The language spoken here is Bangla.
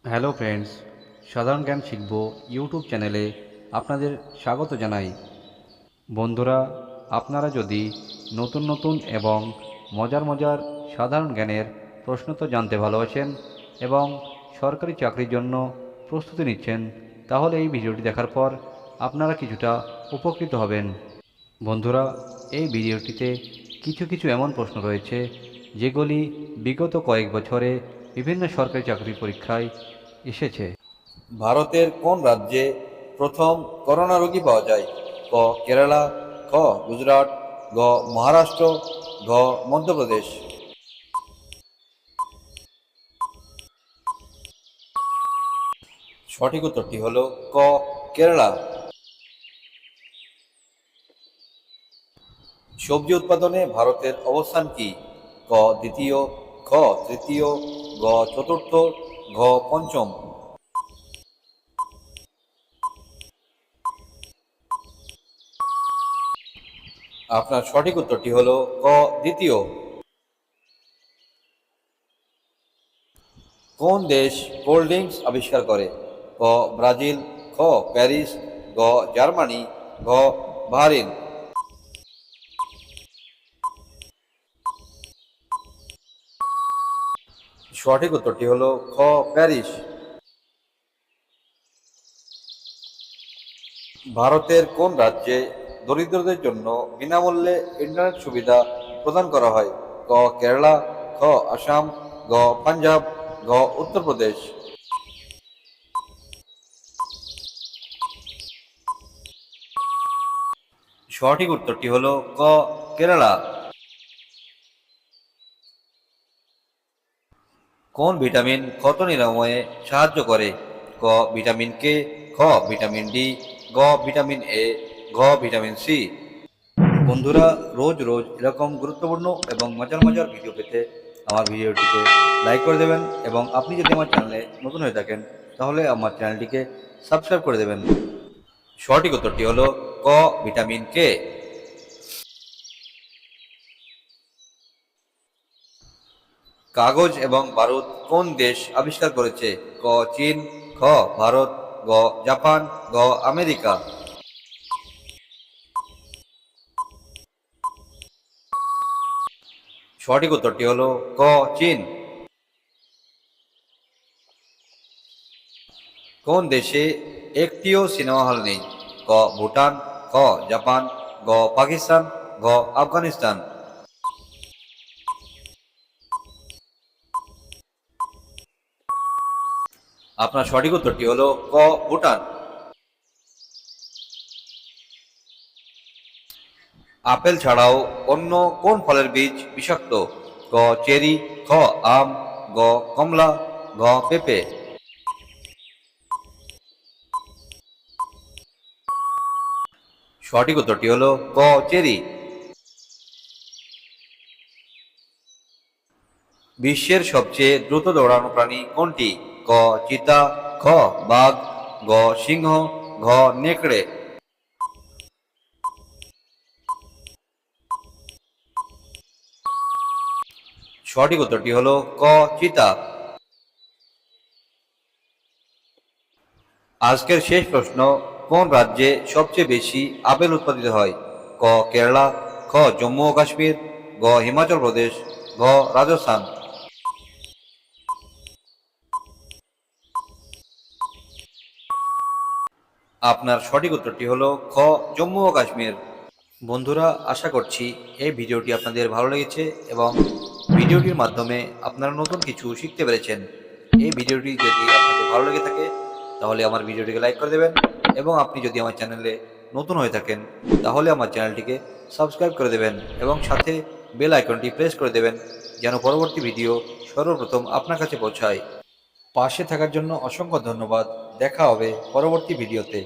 হ্যালো ফ্রেন্ডস, সাধারণ জ্ঞান শিখব ইউটিউব চ্যানেলে আপনাদের স্বাগত জানাই। বন্ধুরা, আপনারা যদি নতুন নতুন এবং মজার মজার সাধারণ জ্ঞানের প্রশ্নোত্তর জানতে ভালোবাসেন এবং সরকারি চাকরির জন্য প্রস্তুতি নিচ্ছেন, তাহলে এই ভিডিওটি দেখার পর আপনারা কিছুটা উপকৃত হবেন। বন্ধুরা, এই ভিডিওটিতে কিছু কিছু এমন প্রশ্ন রয়েছে যেগুলি বিগত কয়েক বছরে বিভিন্ন সরকারি চাকরির পরীক্ষায় এসেছে। ভারতের কোন রাজ্যে প্রথম করোনা রোগী পাওয়া যায়? ক কেরালা, খ গুজরাট, গ মহারাষ্ট্র, ঘ মধ্যপ্রদেশ। সঠিক উত্তরটি হল ক কেরালা। সবজি উৎপাদনে ভারতের অবস্থান কি? ক দ্বিতীয়, খ তৃতীয়, গ চতুর্থ, ঘ পঞ্চম। আপনার সঠিক উত্তরটি হল ক দ্বিতীয়। কোন দেশ কোল্ড ড্রিঙ্কস আবিষ্কার করে? ক ব্রাজিল, খ প্যারিস, গ জার্মানি, ঘ বাহরিন। সঠিক উত্তরটি হল খ প্যারিস। ভারতের কোন রাজ্যে দরিদ্রদের জন্য বিনামূল্যে ইন্টারনেট সুবিধা প্রদান করা হয়? ক কেরালা, খ আসাম, গ পাঞ্জাব, ঘ উত্তরপ্রদেশ। সঠিক উত্তরটি হল ক কেরালা। কোন ভিটামিন ক্ষত নিরাময়ে সাহায্য করে? ক ভিটামিন কে, খ ভিটামিন ডি, গ ভিটামিন এ, ঘ ভিটামিন সি। বন্ধুরা, রোজ রোজ এরকম গুরুত্বপূর্ণ এবং মজার মজার ভিডিও পেতে আমার ভিডিওটিকে লাইক করে দেবেন এবং আপনি যদি আমার চ্যানেলে নতুন হয়ে থাকেন তাহলে আমার চ্যানেলটিকে সাবস্ক্রাইব করে দেবেন। সঠিক উত্তরটি হলো ক ভিটামিন কে। কাগজ এবং বারুদ কোন দেশ আবিষ্কার করেছে? ক চীন, খ ভারত, গ জাপান, গ আমেরিকা। সঠিক উত্তরটি হলো ক চীন। কোন দেশে একটিও সিনেমা হল নেই? ক ভুটান, খ জাপান, গ পাকিস্তান, ঘ আফগানিস্তান। আপনার সঠিক উত্তরটি হলো ক ভুটান। আপেল ছাড়াও অন্য কোন ফলের বীজ বিষাক্ত? ক চেরি, খ আম, গ কমলা, ঘ পেঁপে। সঠিক উত্তরটি হলো ক চেরি। বিশ্বের সবচেয়ে দ্রুত দৌড়ানো প্রাণী কোনটি? ক চিতা, খ বাঘ, গ সিংহ, ঘ নেকড়ে। সঠিক উত্তরটি হলো ক চিতা। আজকের শেষ প্রশ্ন, কোন রাজ্যে সবচেয়ে বেশি আপেল উৎপাদিত হয়? ক কেরালা, খ জম্মু ও কাশ্মীর, গ হিমাচল প্রদেশ, ঘ রাজস্থান। আপনার সঠিক উত্তরটি হলো খ জম্মু ও কাশ্মীর। বন্ধুরা, আশা করছি এই ভিডিওটি আপনাদের ভালো লেগেছে এবং ভিডিওটির মাধ্যমে আপনারা নতুন কিছু শিখতে পেরেছেন। এই ভিডিওটি যদি আপনাদের ভালো লেগে থাকে তাহলে আমার ভিডিওটিকে লাইক করে দেবেন এবং আপনি যদি আমার চ্যানেলে নতুন হয়ে থাকেন তাহলে আমার চ্যানেলটিকে সাবস্ক্রাইব করে দেবেন এবং সাথে বেল আইকনটি প্রেস করে দেবেন যেন পরবর্তী ভিডিও সর্বপ্রথম আপনার কাছে পৌঁছায়। পাশে থাকার জন্য অসংখ্য ধন্যবাদ। দেখা হবে পরবর্তী ভিডিওতে।